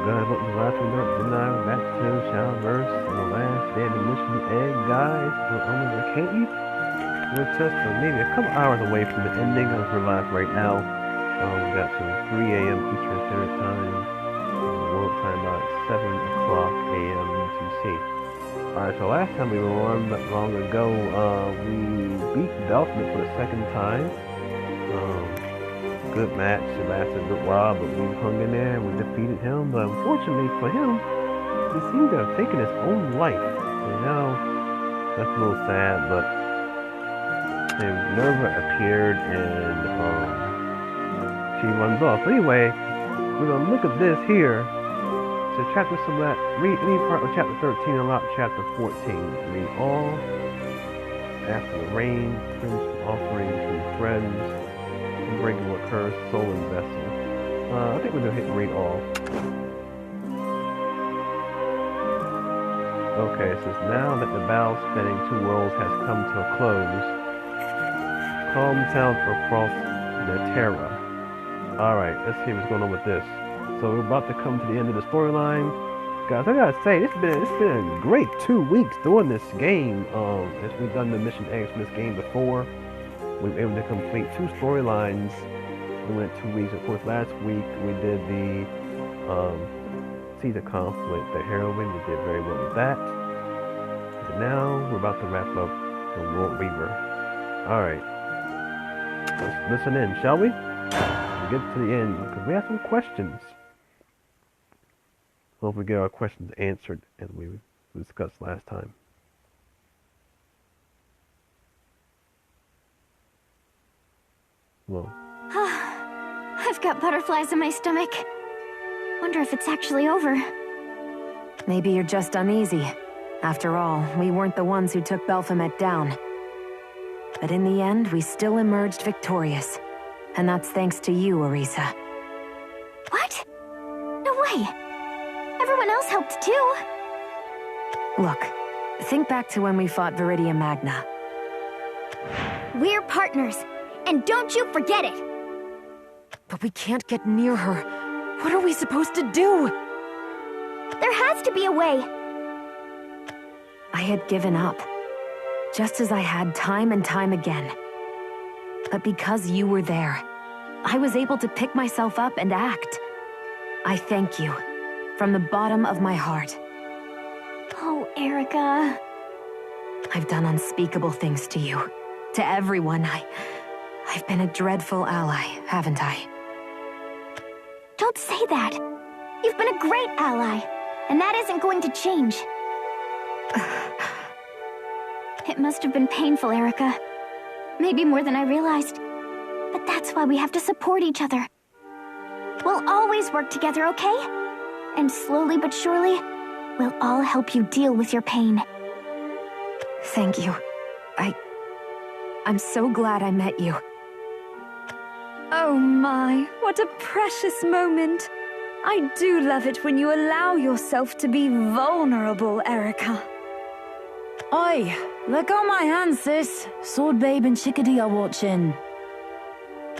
guys, welcome to last week. We're back to ShadoWverse and the last day of the mission egg, guys. We're only can't you? We're just maybe a couple hours away from the ending of her life right now. We got to 3 a.m. Eastern Standard Time. World time about 7 o'clock a.m. UTC. Alright, so last time we were on, not long ago, we beat Belfman for the second time. Good match. It lasted a good while, but we hung in there and we defeated him. But unfortunately for him, he seemed to have taken his own life. You know, that's a little sad, but Nerva appeared and she runs off. So anyway, we're going to look at this here. So chapter select, read any part of chapter 13 and lock chapter 14. Read all. After the rain, prince offering to friends. Unbreakable curse, soul and vessel. I think we're gonna hit read all. Okay, it says now that the battle spanning two worlds has come to a close, calm sounds across the Terra. Alright, let's see what's going on with this. So we're about to come to the end of the storyline. Guys, I gotta say, it's been a great 2 weeks doing this game. As we've done the mission eggs from this game before. We were able to complete 2 storylines. We went 2 weeks. Of course, last week we did the Caesar conflict, the heroine. We did very well with that. And now we're about to wrap up the Worldreaver. Alright. Let's listen in, shall we? We'll get to the end because we have some questions. Hope we get our questions answered as we discussed last time. Whoa. I've got butterflies in my stomach. Wonder if it's actually over. Maybe you're just uneasy. After all, we weren't the ones who took Baphomet down. But in the end, we still emerged victorious. And that's thanks to you, Orisa. What? No way. Everyone else helped too. Look, think back to when we fought Viridia Magna. We're partners. And don't you forget it! But we can't get near her. What are we supposed to do? There has to be a way. I had given up. Just as I had time and time again. But because you were there, I was able to pick myself up and act. I thank you. From the bottom of my heart. Oh, Erica. I've done unspeakable things to you. To everyone. I've been a dreadful ally, haven't I? Don't say that. You've been a great ally, and that isn't going to change. It must have been painful, Erica. Maybe more than I realized. But that's why we have to support each other. We'll always work together, okay? And slowly but surely, we'll all help you deal with your pain. Thank you. I'm so glad I met you. Oh my, what a precious moment. I do love it when you allow yourself to be vulnerable, Erica. Oi, let go my hand, sis. Sword Babe and Chickadee are watching.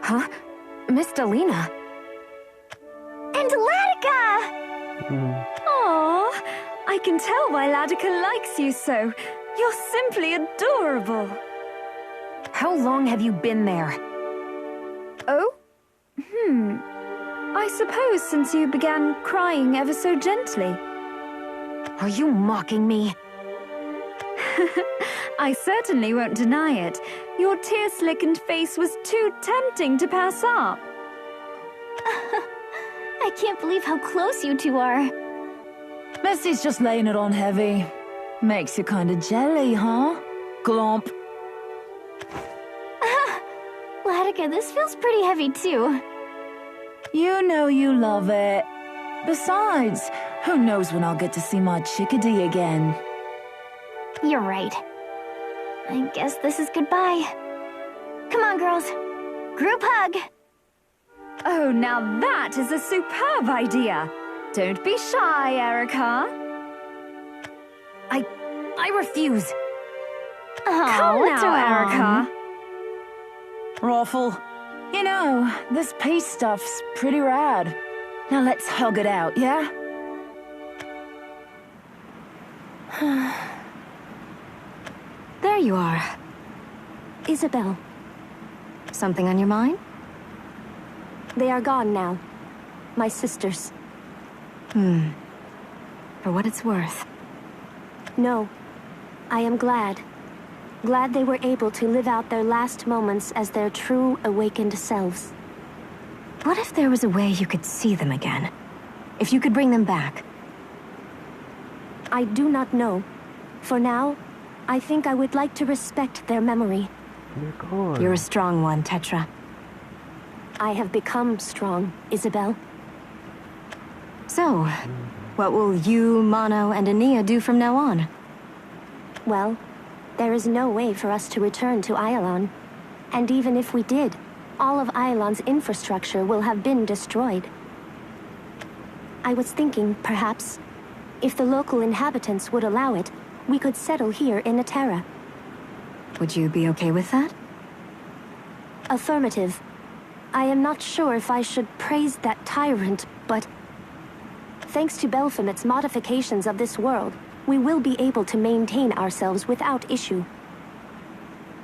Huh? Miss Delina? And Latika! Aww, I can tell why Latika likes you so. You're simply adorable. How long have you been there? Oh? I suppose since you began crying ever so gently. Are you mocking me? I certainly won't deny it. Your tear-slickened face was too tempting to pass up. I can't believe how close you two are. Messy's just laying it on heavy. Makes you kinda jelly, huh? Glomp. Latika, this feels pretty heavy too. You know you love it. Besides, who knows when I'll get to see my Chickadee again. You're right. I guess this is goodbye. Come on, girls. Group hug. Oh, now that is a superb idea. Don't be shy, Erica. I refuse. Oh, Come what's now, wrong? Erica. Raffle. You know, this peace stuff's pretty rad. Now let's hug it out, yeah? There you are. Isabel, Something on your mind? they are gone now. My sisters. For what it's worth. No. I am glad. Glad they were able to live out their last moments as their true, awakened selves. What if there was a way you could see them again? If you could bring them back? I do not know. For now, I think I would like to respect their memory. They're gone. You're a strong one, Tetra. I have become strong, Isabel. So, what will you, Mono, and Ania do from now on? Well, there is no way for us to return to Iolan. And even if we did, all of Iolan's infrastructure will have been destroyed. I was thinking, perhaps, if the local inhabitants would allow it, we could settle here in Atera. Would you be okay with that? Affirmative. I am not sure if I should praise that tyrant, but thanks to Belphamet's modifications of this world, we will be able to maintain ourselves without issue.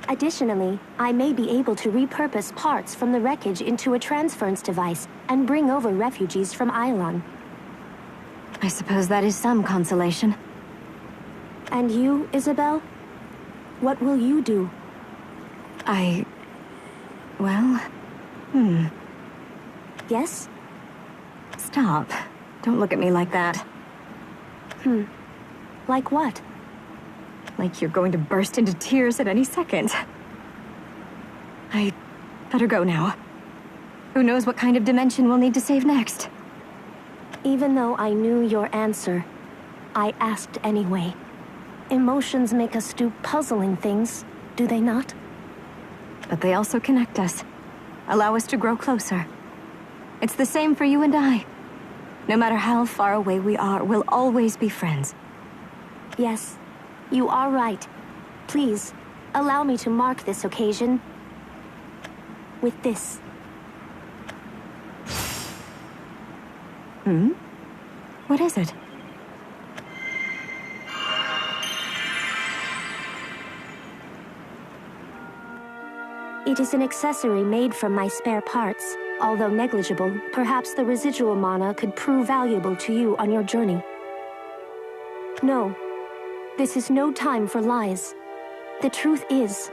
Additionally, I may be able to repurpose parts from the wreckage into a transference device and bring over refugees from Iolan. I suppose that is some consolation. And you, Isabel? What will you do? Well... Yes? Stop. Don't look at me like that. Like what? Like you're going to burst into tears at any second. I better go now. Who knows what kind of dimension we'll need to save next? Even though I knew your answer, I asked anyway. Emotions make us do puzzling things, do they not? But they also connect us. Allow us to grow closer. It's the same for you and I. No matter how far away we are, we'll always be friends. Yes, you are right. Please, allow me to mark this occasion with this. What is it? It is an accessory made from my spare parts. Although negligible, perhaps the residual mana could prove valuable to you on your journey. No, this is no time for lies. The truth is,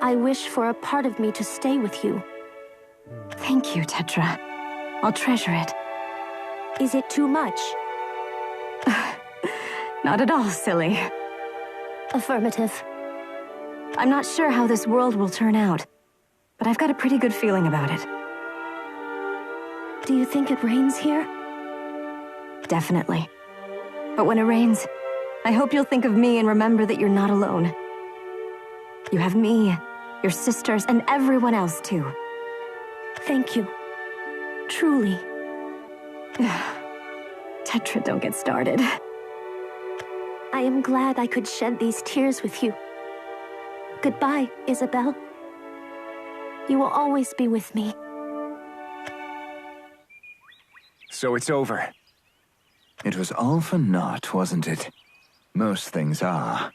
I wish for a part of me to stay with you. Thank you, Tetra. I'll treasure it. Is it too much? Not at all, silly. Affirmative. I'm not sure how this world will turn out, but I've got a pretty good feeling about it. Do you think it rains here? Definitely. But when it rains, I hope you'll think of me and remember that you're not alone. You have me, your sisters, and everyone else too. Thank you. Truly. Tetra, don't get started. I am glad I could shed these tears with you. Goodbye, Isabel. You will always be with me. So it's over. It was all for naught, wasn't it? Most things are.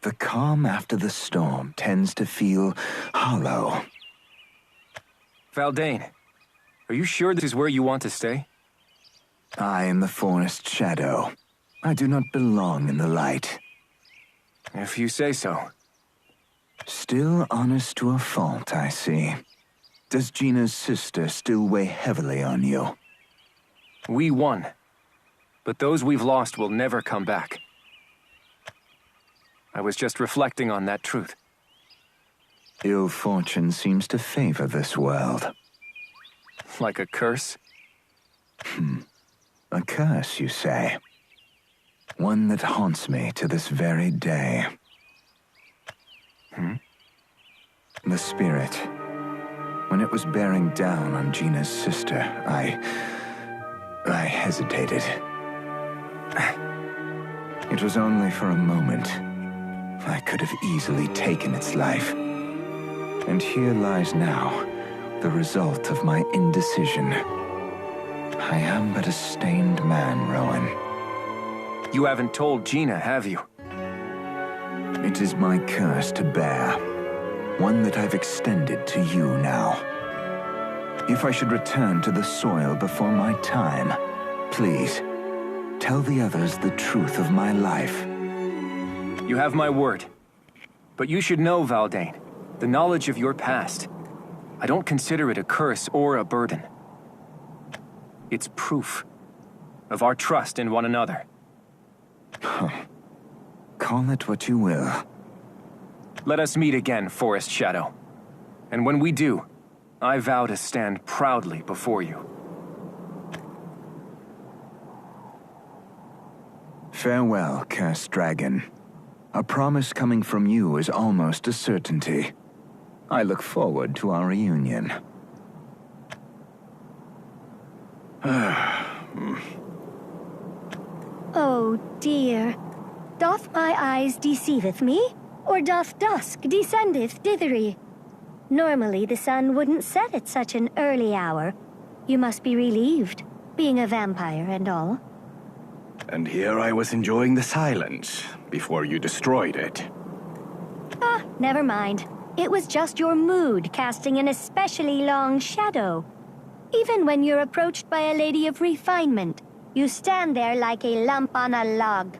The calm after the storm tends to feel hollow. Valdane, are you sure this is where you want to stay? I am the forest shadow. I do not belong in the light. If you say so. Still honest to a fault, I see. Does Gina's sister still weigh heavily on you? We won. But those we've lost will never come back. I was just reflecting on that truth. Ill fortune seems to favor this world. Like a curse? A curse, you say? One that haunts me to this very day. The spirit. When it was bearing down on Gina's sister, I hesitated. It was only for a moment. I could have easily taken its life. And here lies now the result of my indecision. I am but a stained man, Rowan. You haven't told Gina, have you? It is my curse to bear, one that I've extended to you now. If I should return to the soil before my time, please, tell the others the truth of my life. You have my word. But you should know, Valdane, the knowledge of your past, I don't consider it a curse or a burden. It's proof of our trust in one another. Call it what you will. Let us meet again, Forest Shadow. And when we do, I vow to stand proudly before you. Farewell, cursed dragon. A promise coming from you is almost a certainty. I look forward to our reunion. Oh dear. Doth my eyes deceiveth me, or doth dusk descendeth dithery? Normally the sun wouldn't set at such an early hour. You must be relieved, being a vampire and all. And here I was enjoying the silence before you destroyed it. Ah, never mind. It was just your mood casting an especially long shadow. Even when you're approached by a lady of refinement, you stand there like a lump on a log.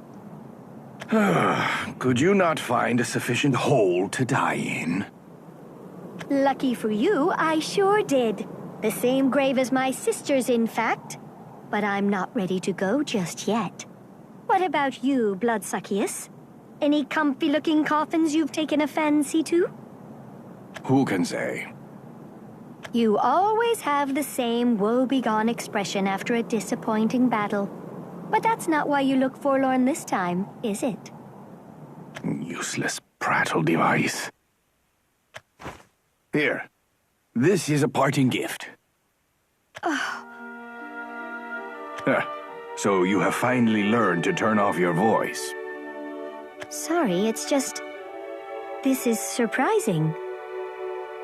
Could you not find a sufficient hole to die in? Lucky for you, I sure did. The same grave as my sister's, in fact. But I'm not ready to go just yet. What about you, Bloodsuckius? Any comfy-looking coffins you've taken a fancy to? Who can say? You always have the same woe-begone expression after a disappointing battle. But that's not why you look forlorn this time, is it? Useless prattle device. Here. This is a parting gift. So you have finally learned to turn off your voice. Sorry, it's just... This is surprising.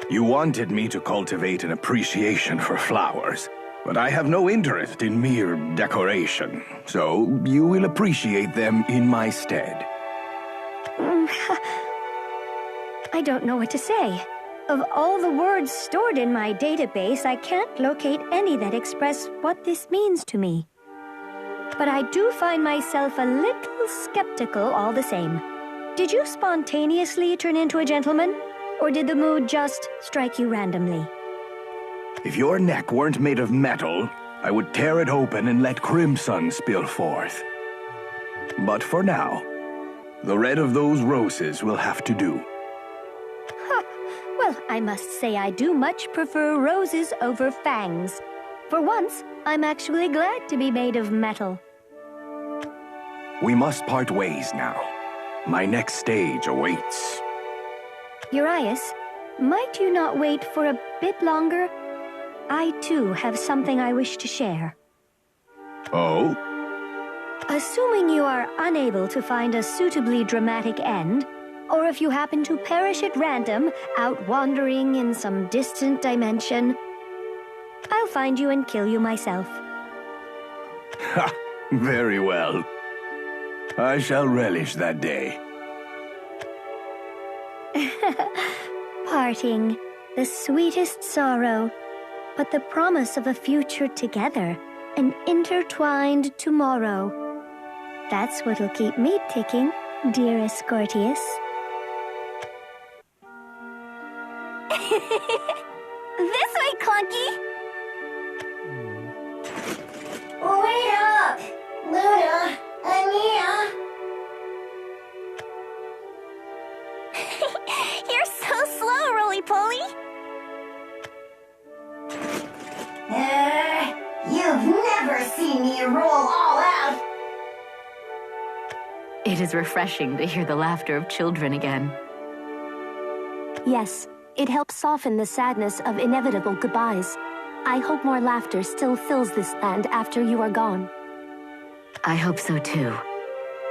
You wanted me to cultivate an appreciation for flowers, but I have no interest in mere decoration, so you will appreciate them in my stead. I don't know what to say. Of all the words stored in my database, I can't locate any that express what this means to me. But I do find myself a little skeptical all the same. Did you spontaneously turn into a gentleman? Or did the mood just strike you randomly? If your neck weren't made of metal, I would tear it open and let crimson spill forth. But for now, the red of those roses will have to do. Well, I must say I do much prefer roses over fangs. For once, I'm actually glad to be made of metal. We must part ways now. My next stage awaits. Urias, might you not wait for a bit longer? I, too, have something I wish to share. Oh? Assuming you are unable to find a suitably dramatic end, or if you happen to perish at random, out wandering in some distant dimension, I'll find you and kill you myself. Ha! Very well. I shall relish that day. Parting, the sweetest sorrow, but the promise of a future together, an intertwined tomorrow. That's what'll keep me ticking, dearest Scortius. This way, Clunky! Wait up! Luna, Ania! You're so slow, Roly-Poly! You've never seen me roll all out! It is refreshing to hear the laughter of children again. Yes, it helps soften the sadness of inevitable goodbyes. I hope more laughter still fills this land after you are gone. I hope so too.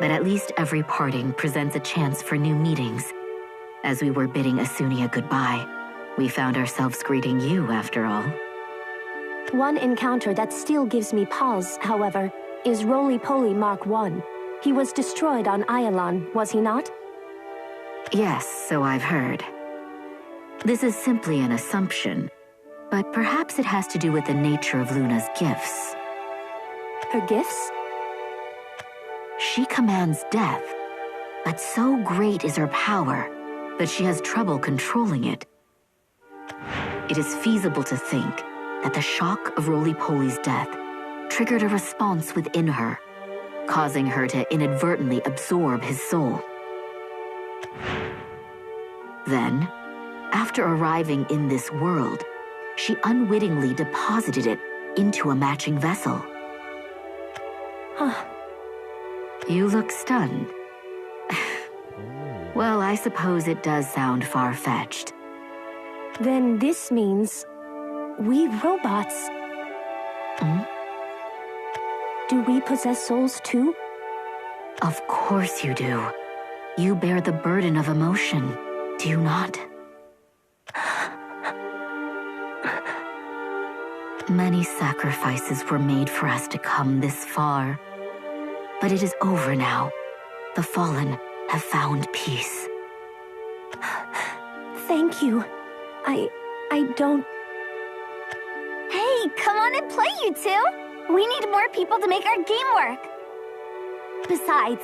But at least every parting presents a chance for new meetings. As we were bidding Asunia goodbye, we found ourselves greeting you after all. One encounter that still gives me pause, however, is Roly-Poly Mark I. He was destroyed on Ialon, was he not? Yes, so I've heard. This is simply an assumption, but perhaps it has to do with the nature of Luna's gifts. Her gifts? She commands death, but so great is her power that she has trouble controlling it. It is feasible to think that the shock of Roly-Poly's death triggered a response within her, causing her to inadvertently absorb his soul. Then, after arriving in this world, she unwittingly deposited it into a matching vessel. Huh. You look stunned. Well, I suppose it does sound far-fetched. Then this means we robots. Do we possess souls too? Of course you do. You bear the burden of emotion, do you not? Many sacrifices were made for us to come this far. But it is over now. The Fallen have found peace. Thank you. I don't... Hey, come on and play, you two! We need more people to make our game work. Besides,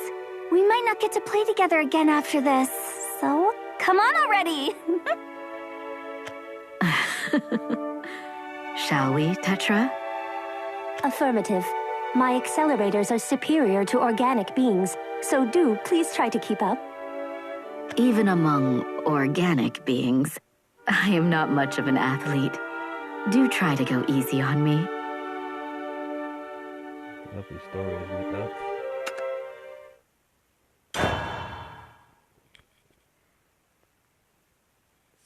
we might not get to play together again after this, so come on already! Shall we, Tetra? Affirmative. My accelerators are superior to organic beings, so do please try to keep up. Even among organic beings, I am not much of an athlete. Do try to go easy on me. Lovely story, isn't it, nuts?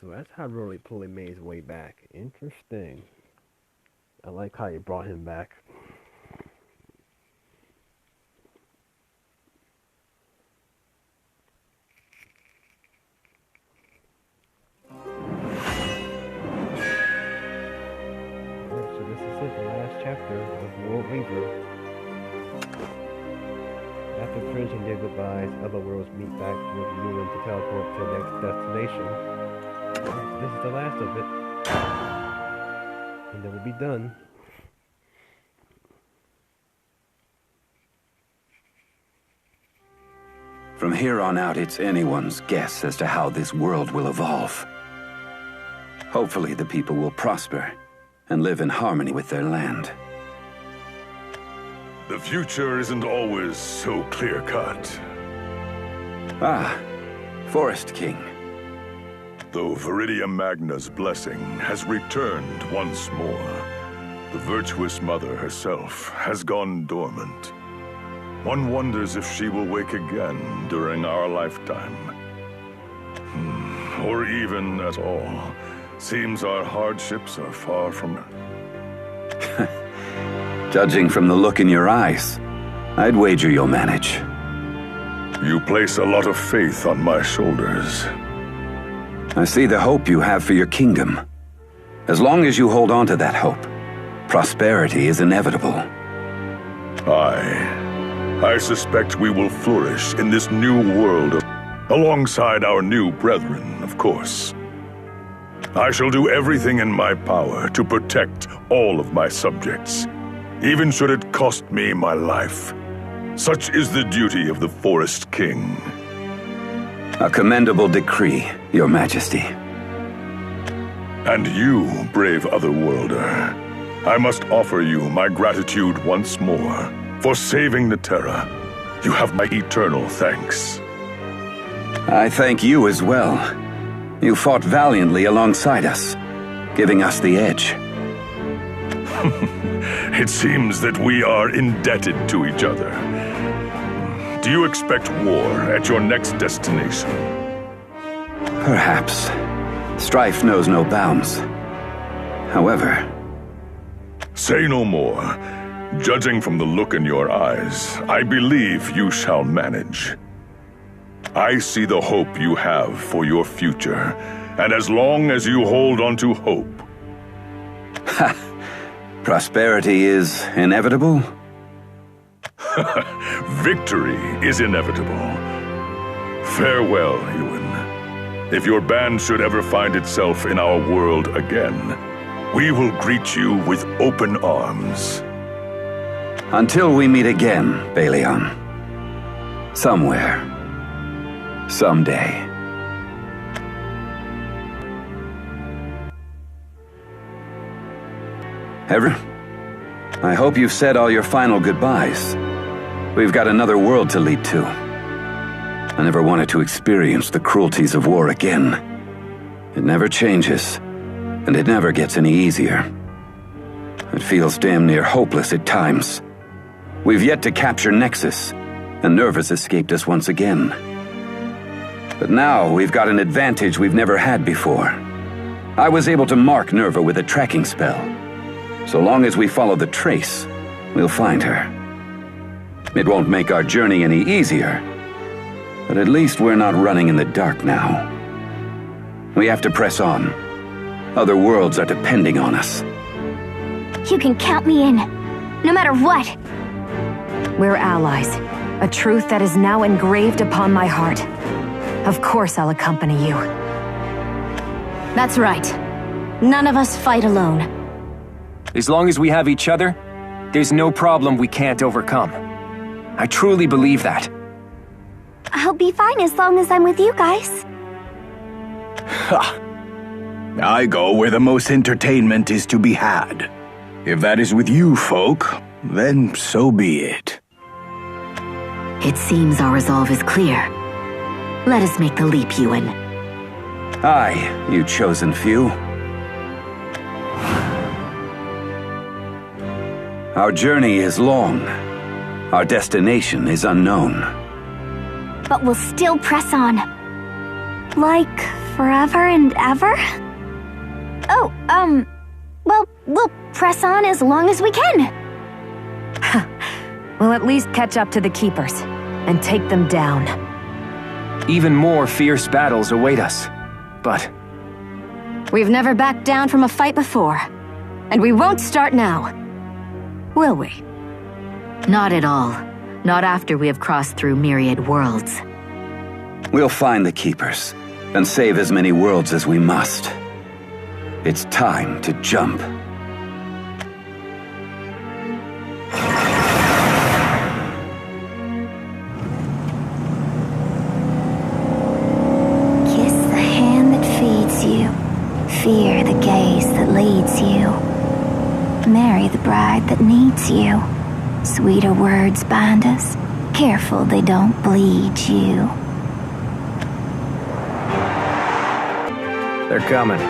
So that's how Roly-Poly made his way back. Interesting. I like how you brought him back. So this is it, the last chapter of Worldreaver. After finishing their goodbyes, other worlds meet back with Lumen to teleport to the next destination. This is the last of it. And then we'll be done. From here on out, it's anyone's guess as to how this world will evolve. Hopefully the people will prosper and live in harmony with their land. The future isn't always so clear-cut. Ah, Forest King. Though Viridia Magna's blessing has returned once more, the virtuous mother herself has gone dormant. One wonders if she will wake again during our lifetime. Or even at all. Seems our hardships are far from... Judging from the look in your eyes, I'd wager you'll manage. You place a lot of faith on my shoulders. I see the hope you have for your kingdom. As long as you hold on to that hope, prosperity is inevitable. I suspect we will flourish in this new world, alongside our new brethren, of course. I shall do everything in my power to protect all of my subjects, even should it cost me my life. Such is the duty of the Forest King. A commendable decree, Your Majesty. And you, brave Otherworlder, I must offer you my gratitude once more for saving the Terra. You have my eternal thanks. I thank you as well. You fought valiantly alongside us, giving us the edge. It seems that we are indebted to each other. Do you expect war at your next destination? Perhaps. Strife knows no bounds. However... Say no more. Judging from the look in your eyes, I believe you shall manage. I see the hope you have for your future, and as long as you hold on to hope... Ha! Prosperity is inevitable? Victory is inevitable. Farewell, Ewan. If your band should ever find itself in our world again, we will greet you with open arms. Until we meet again, Balion. Somewhere. Someday. I hope you've said all your final goodbyes. We've got another world to lead to. I never wanted to experience the cruelties of war again. It never changes, and it never gets any easier. It feels damn near hopeless at times. We've yet to capture Nexus, and Nervous escaped us once again. But now we've got an advantage we've never had before. I was able to mark Nerva with a tracking spell. So long as we follow the trace, we'll find her. It won't make our journey any easier, but at least we're not running in the dark now. We have to press on. Other worlds are depending on us. You can count me in, no matter what. We're allies, a truth that is now engraved upon my heart. Of course I'll accompany you. That's right. None of us fight alone. As long as we have each other, there's no problem we can't overcome. I truly believe that. I'll be fine as long as I'm with you guys. Ha! I go where the most entertainment is to be had. If that is with you folk, then so be it. It seems our resolve is clear. Let us make the leap, Ewan. Aye, you chosen few. Our journey is long. Our destination is unknown. But we'll still press on. Like, forever and ever? Oh, well, we'll press on as long as we can. We'll at least catch up to the Keepers, and take them down. Even more fierce battles await us, but... We've never backed down from a fight before, and we won't start now. Will we? Not at all. Not after we have crossed through myriad worlds. We'll find the Keepers, and save as many worlds as we must. It's time to jump. Kiss the hand that feeds you. Fear the gaze that leads you. Marry the bride that needs you. Sweeter words bind us. Careful they don't bleed you. They're coming.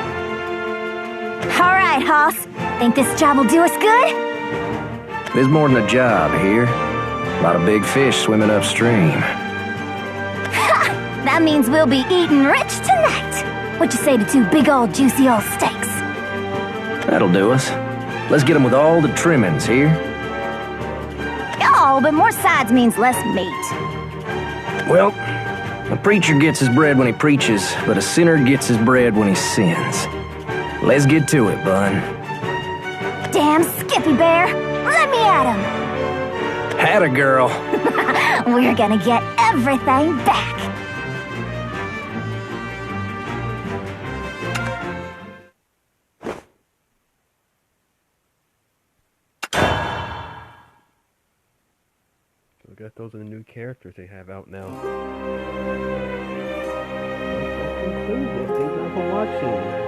All right, Hoss. Think this job will do us good? There's more than a job here. A lot of big fish swimming upstream. Ha! That means we'll be eating rich tonight. What you say to 2 big old juicy old steaks? That'll do us. Let's get them with all the trimmings here. Oh, but more sides means less meat. Well, a preacher gets his bread when he preaches, but a sinner gets his bread when he sins. Let's get to it, bun. Damn Skippy Bear! Let me at him! Had a girl. We're gonna get everything back. I guess those are the new characters they have out now. Thanks for watching.